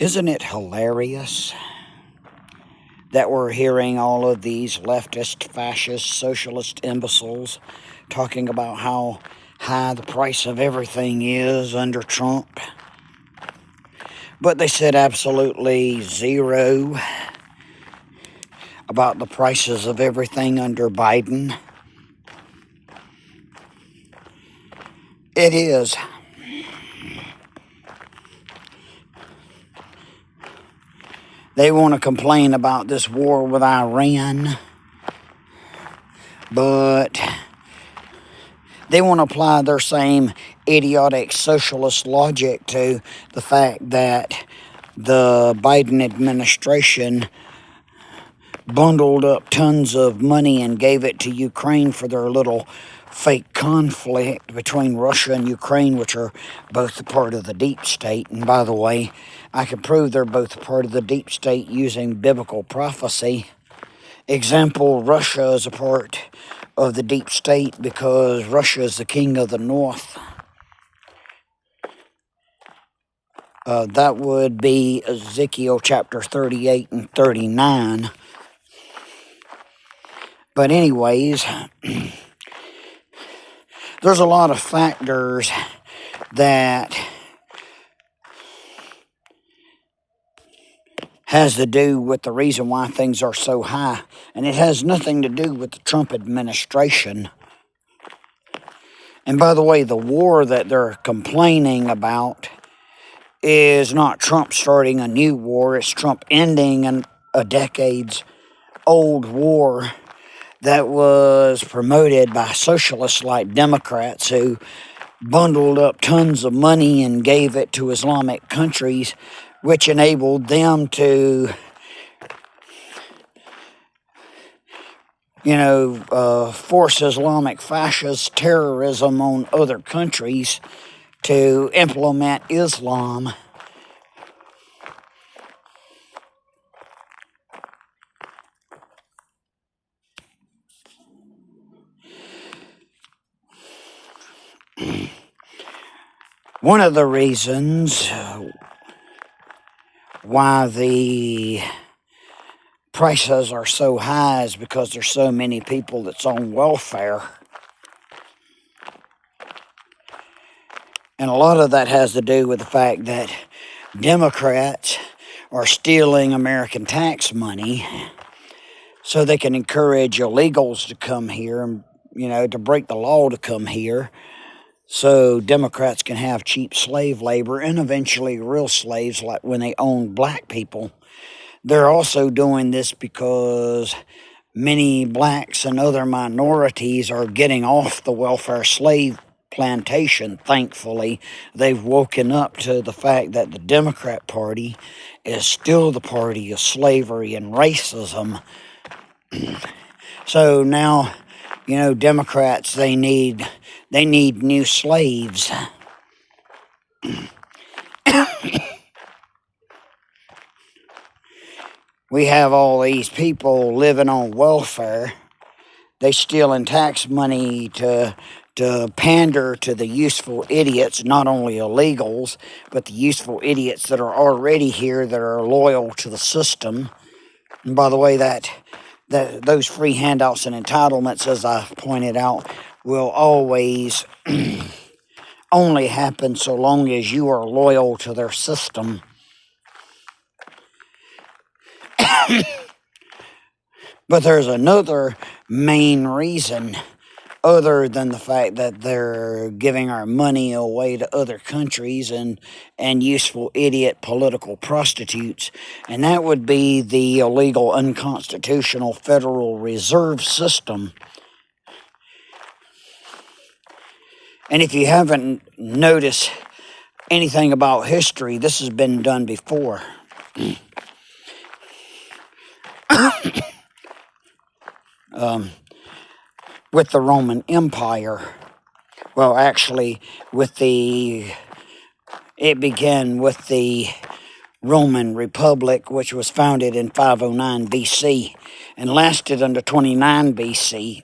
Isn't it hilarious that we're hearing all of these leftist, fascist, socialist imbeciles talking about how high the price of everything is under Trump? But they said absolutely zero about the prices of everything under Biden. It is. They want to complain about this war with Iran, but they want to apply their same idiotic socialist logic to the fact that the Biden administration bundled up tons of money and gave it to Ukraine for their little fake conflict between Russia and Ukraine, which are both a part of the deep state. And by the way, I can prove they're both a part of the deep state using biblical prophecy. Example, Russia is a part of the deep state because Russia is the king of the north. That would be Ezekiel chapter 38 and 39. But anyways, there's a lot of factors that has to do with the reason why things are so high. And it has nothing to do with the Trump administration. And by the way, the war that they're complaining about is not Trump starting a new war. It's Trump ending a decades-old war that was promoted by socialists like Democrats who bundled up tons of money and gave it to Islamic countries, which enabled them to, force Islamic fascist terrorism on other countries to implement Islam. One of the reasons why the prices are so high is because there's so many people that's on welfare. And a lot of that has to do with the fact that Democrats are stealing American tax money so they can encourage illegals to come here and, to break the law to come here. So Democrats can have cheap slave labor and eventually real slaves like when they own black people. They're also doing this because many blacks and other minorities are getting off the welfare slave plantation, thankfully. They've woken up to the fact that the Democrat Party is still the party of slavery and racism. So now, Democrats, they need new slaves. We have all these people living on welfare. They stealing tax money to pander to the useful idiots, not only illegals, but the useful idiots that are already here that are loyal to the system. And by the way, that those free handouts and entitlements, as I pointed out, will always only happen so long as you are loyal to their system. But there's another main reason other than the fact that they're giving our money away to other countries and useful idiot political prostitutes, and that would be the illegal, unconstitutional Federal Reserve System. And if you haven't noticed anything about history, this has been done before. With the Roman Empire. Well, actually, it began with the Roman Republic, which was founded in 509 BC and lasted under 27 BC.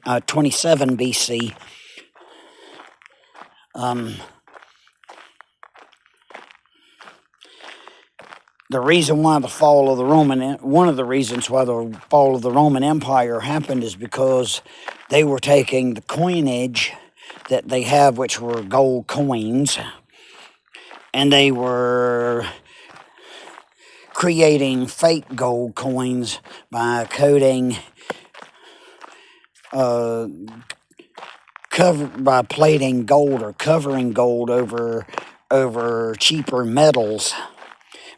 the reason why the fall of the one of the reasons why the fall of the Roman Empire happened is because they were taking the coinage that they have, which were gold coins, and they were creating fake gold coins by coating, by plating gold or covering gold over cheaper metals.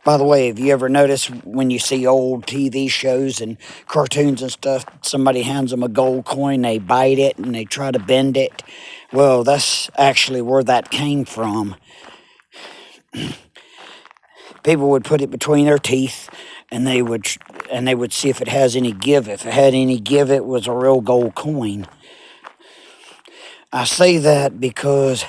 By the way, have you ever noticed when you see old TV shows and cartoons and stuff, somebody hands them a gold coin, they bite it and they try to bend it? Well, that's actually where that came from. People would put it between their teeth and they would see if it has any give. If it had any give, it was a real gold coin. I say that because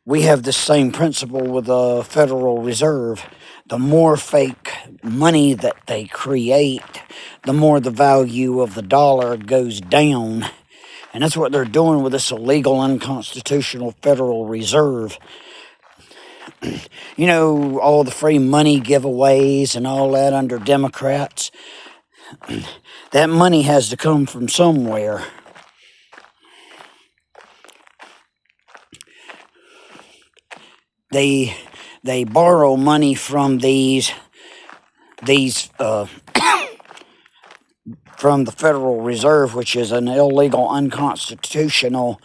we have the same principle with the Federal Reserve. The more fake money that they create, the more the value of the dollar goes down. And that's what they're doing with this illegal, unconstitutional Federal Reserve. You know, all the free money giveaways and all that under Democrats. That money has to come from somewhere. They borrow money from from the Federal Reserve, which is an illegal, unconstitutional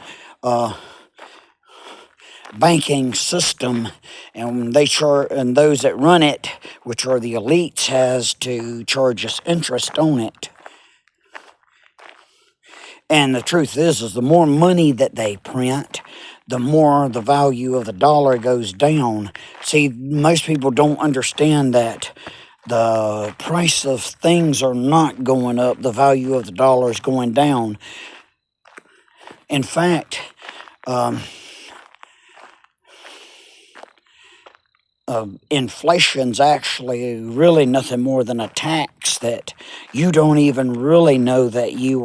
banking system, and and those that run it, which are the elites, has to charge us interest on it. And the truth is the more money that they print, the more the value of the dollar goes down. See, most people don't understand that the price of things are not going up, the value of the dollar is going down. In fact, inflation's actually really nothing more than a tax that you don't even really know that you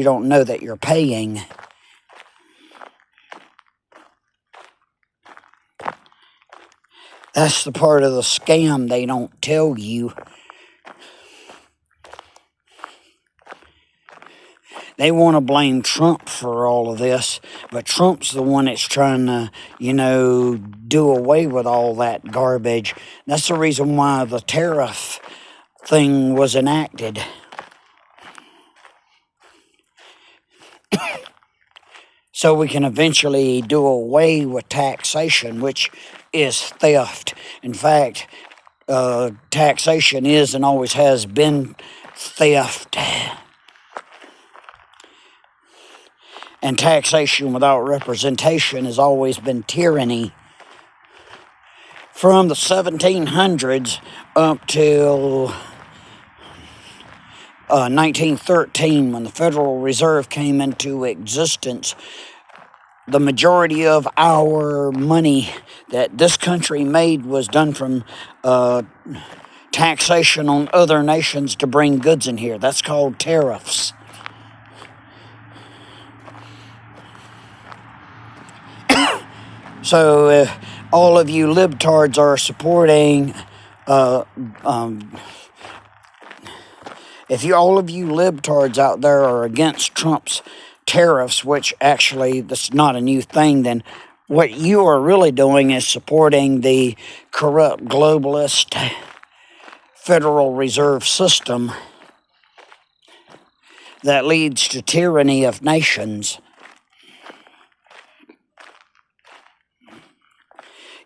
don't know that you're paying. That's the part of the scam they don't tell you. They want to blame Trump for all of this, but Trump's the one that's trying to, do away with all that garbage. That's the reason why the tariff thing was enacted. So we can eventually do away with taxation, which is theft. In fact, taxation is and always has been theft. And taxation without representation has always been tyranny. From the 1700s up till 1913, when the Federal Reserve came into existence, the majority of our money that this country made was done from taxation on other nations to bring goods in here. That's called tariffs. So all of you libtards are supporting, if all of you libtards out there are against Trump's tariffs, which actually that's not a new thing, then what you are really doing is supporting the corrupt globalist Federal Reserve system that leads to tyranny of nations.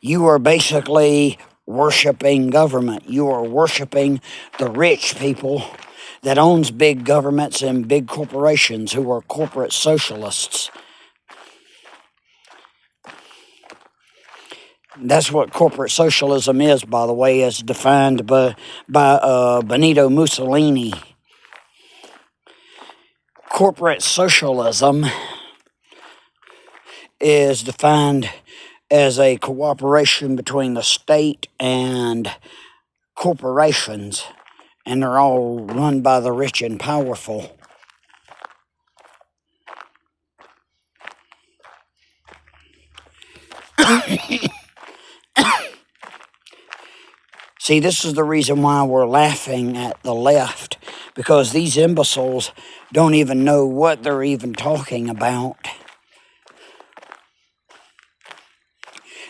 You are basically worshiping government. You are worshiping the rich people that owns big governments and big corporations who are corporate socialists. That's what corporate socialism is, by the way, as defined by Benito Mussolini. Corporate socialism is defined as a cooperation between the state and corporations, and they're all run by the rich and powerful. See, this is the reason why we're laughing at the left, because these imbeciles don't even know what they're even talking about.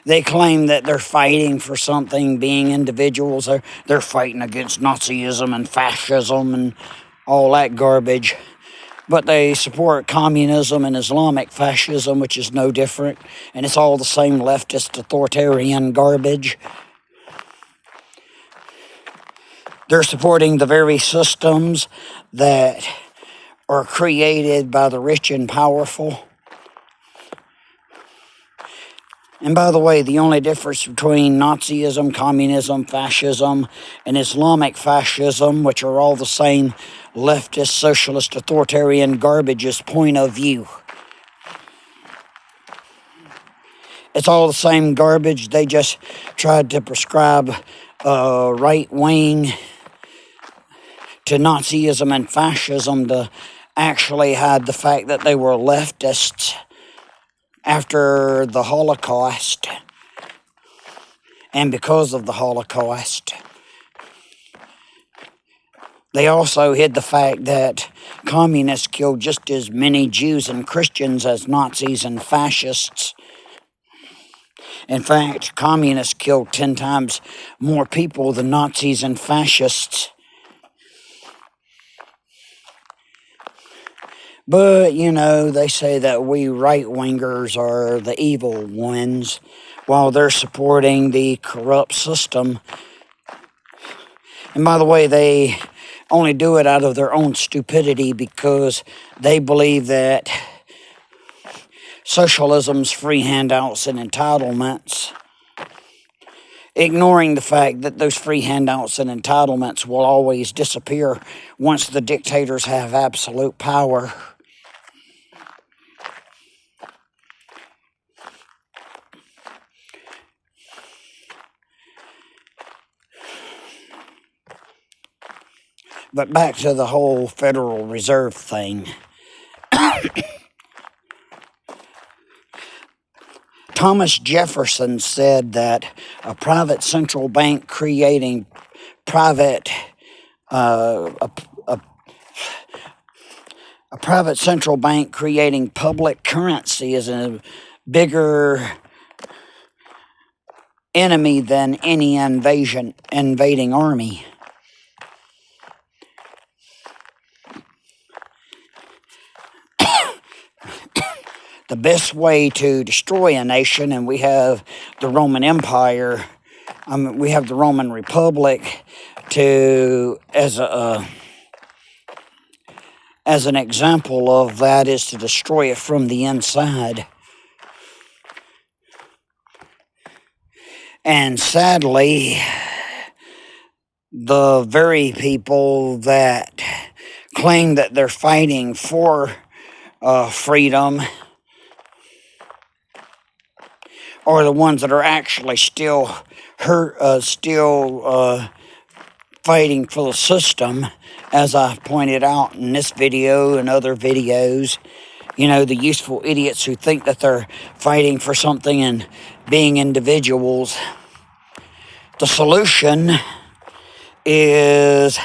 They claim that they're fighting for something, being individuals. They're fighting against Nazism and fascism and all that garbage. But they support communism and Islamic fascism, which is no different. And it's all the same leftist authoritarian garbage. They're supporting the very systems that are created by the rich and powerful. And by the way, the only difference between Nazism, communism, fascism, and Islamic fascism, which are all the same leftist, socialist, authoritarian garbage, is point of view. It's all the same garbage. They just tried to prescribe right wing to Nazism and fascism to actually hide the fact that they were leftists after the Holocaust and because of the Holocaust. They also hid the fact that communists killed just as many Jews and Christians as Nazis and fascists. In fact, communists killed 10 times more people than Nazis and fascists. But, you know, they say that we right-wingers are the evil ones while they're supporting the corrupt system. And by the way, they only do it out of their own stupidity because they believe that socialism's free handouts and entitlements, ignoring the fact that those free handouts and entitlements will always disappear once the dictators have absolute power. But back to the whole Federal Reserve thing. Thomas Jefferson said that a private central bank creating private a private central bank creating public currency is a bigger enemy than any invading army. The best way to destroy a nation, and we have the Roman Empire, we have the Roman Republic as an example of that, is to destroy it from the inside. And sadly, the very people that claim that they're fighting for freedom are the ones that are actually still fighting for the system, as I pointed out in this video and other videos. You know, the useful idiots who think that they're fighting for something and being individuals. The solution is,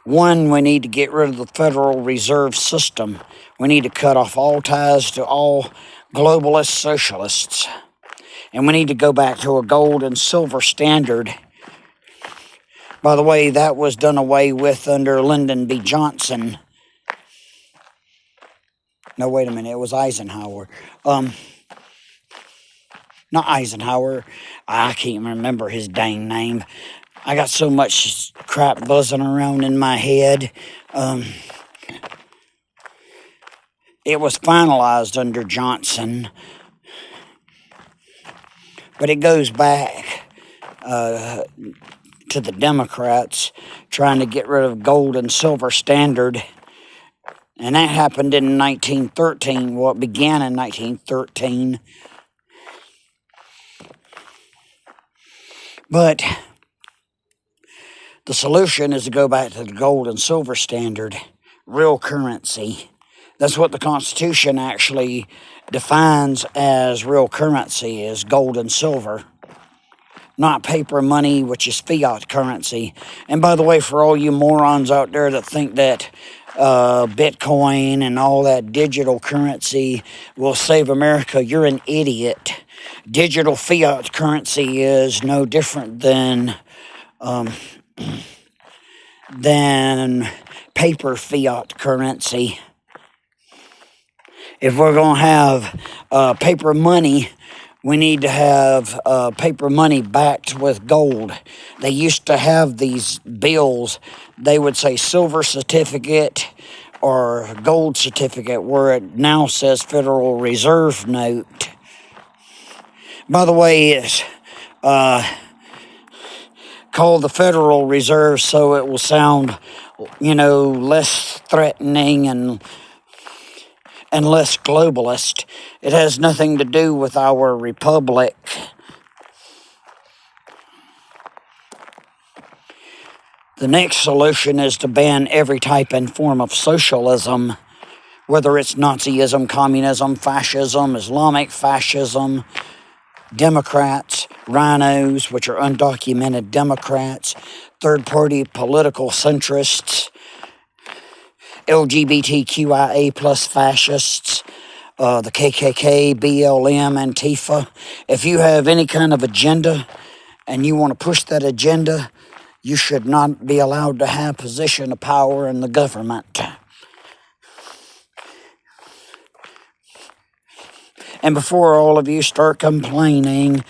one, we need to get rid of the Federal Reserve System. We need to cut off all ties to all globalist socialists. And we need to go back to a gold and silver standard. By the way, that was done away with under Lyndon B. Johnson. No, wait a minute, it was Eisenhower. Not Eisenhower. I can't remember his dang name. I got so much crap buzzing around in my head. It was finalized under Johnson, but it goes back to the Democrats trying to get rid of gold and silver standard, and that happened in 1913. Well, it began in 1913, but the solution is to go back to the gold and silver standard, real currency. That's what the Constitution actually defines as real currency, is gold and silver. not paper money, which is fiat currency. And by the way, for all you morons out there that think that Bitcoin and all that digital currency will save America, you're an idiot. Digital fiat currency is no different than paper fiat currency. If we're going to have paper money, we need to have paper money backed with gold. They used to have these bills. They would say silver certificate or gold certificate, where it now says Federal Reserve note. By the way, it's called the Federal Reserve so it will sound, less threatening and less globalist. It has nothing to do with our republic. The next solution is to ban every type and form of socialism, whether it's Nazism, communism, fascism, Islamic fascism, Democrats, rhinos, which are undocumented Democrats, third-party political centrists, LGBTQIA plus fascists, the KKK, BLM, Antifa. If you have any kind of agenda and you want to push that agenda, you should not be allowed to have position of power in the government. And before all of you start complaining,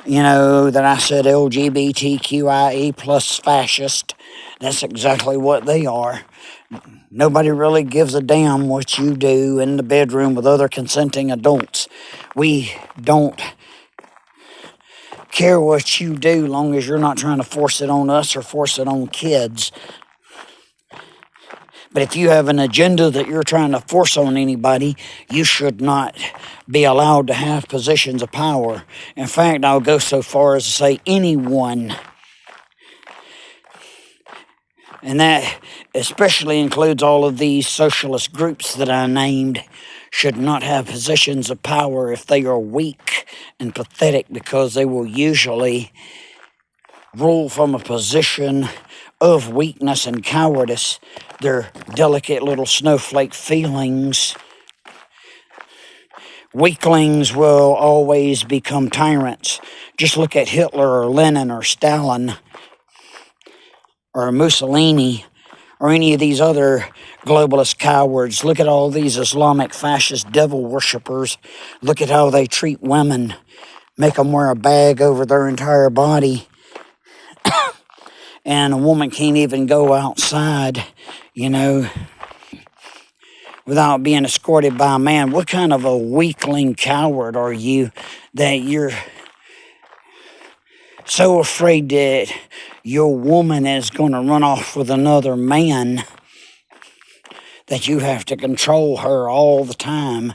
that I said LGBTQIA plus fascist, that's exactly what they are. Nobody really gives a damn what you do in the bedroom with other consenting adults. We don't care what you do long as you're not trying to force it on us or force it on kids. But if you have an agenda that you're trying to force on anybody, you should not be allowed to have positions of power. In fact, I'll go so far as to say anyone. And that especially includes all of these socialist groups that I named, should not have positions of power if they are weak and pathetic, because they will usually rule from a position of weakness and cowardice. Their delicate little snowflake feelings. Weaklings will always become tyrants. Just look at Hitler or Lenin or Stalin or Mussolini or any of these other globalist cowards. Look at all these Islamic fascist devil worshippers. Look at how they treat women. Make them wear a bag over their entire body. And a woman can't even go outside, without being escorted by a man. What kind of a weakling coward are you that you're so afraid that your woman is going to run off with another man that you have to control her all the time?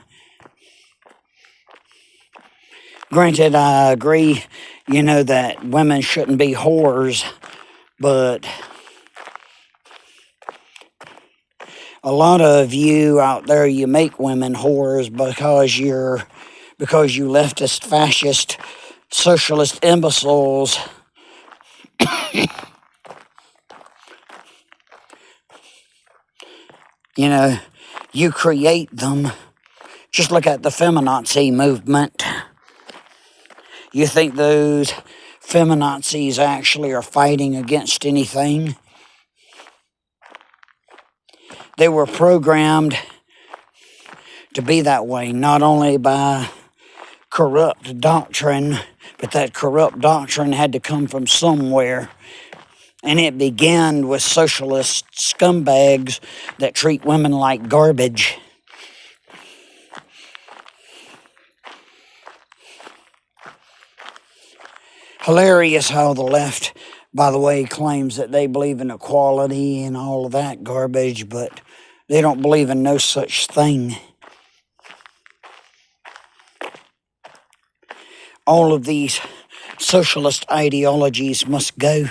Granted, I agree, that women shouldn't be whores, but a lot of you out there, you make women whores because you leftist, fascist, socialist imbeciles you create them. Just look at the feminazi movement. You think those feminazis actually are fighting against anything? They were programmed to be that way, not only by corrupt doctrine, but that corrupt doctrine had to come from somewhere. And it began with socialist scumbags that treat women like garbage. Hilarious how the left, by the way, claims that they believe in equality and all of that garbage, but they don't believe in no such thing. All of these socialist ideologies must go.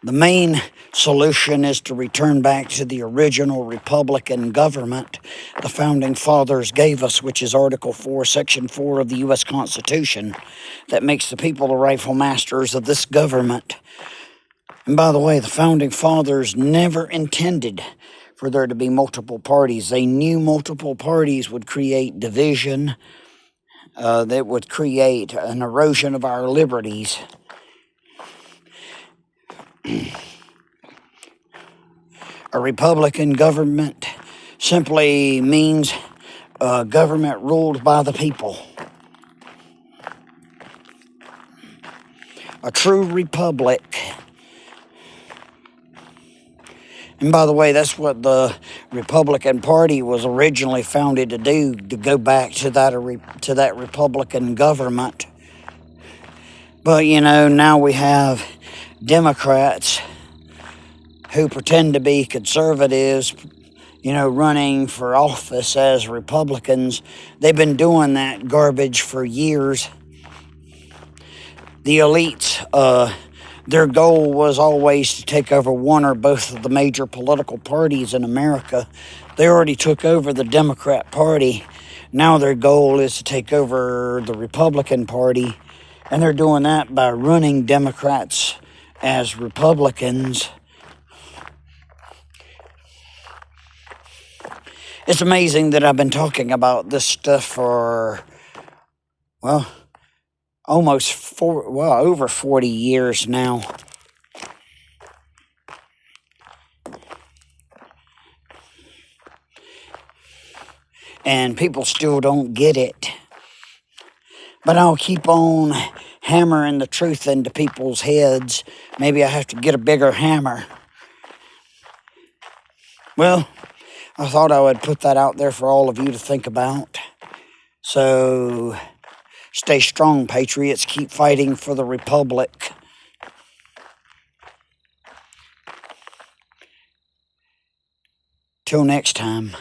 The main solution is to return back to the original Republican government the Founding Fathers gave us, which is Article 4, Section 4 of the U.S. Constitution, that makes the people the rightful masters of this government. And by the way, the Founding Fathers never intended for there to be multiple parties. They knew multiple parties would create division, that would create an erosion of our liberties. A Republican government simply means a government ruled by the people. A true republic. And by the way, that's what the Republican Party was originally founded to do, to go back to that Republican government. But, you know, now we have Democrats who pretend to be conservatives, you know, running for office as Republicans. They've been doing that garbage for years. The elites, their goal was always to take over one or both of the major political parties in America. They already took over the Democrat Party. Now their goal is to take over the Republican Party. And they're doing that by running Democrats as Republicans. It's amazing that I've been talking about this stuff for, well, over 40 years now. And people still don't get it. But I'll keep on hammering the truth into people's heads. Maybe I have to get a bigger hammer. Well, I thought I would put that out there for all of you to think about. So, stay strong, patriots. Keep fighting for the Republic. Till next time.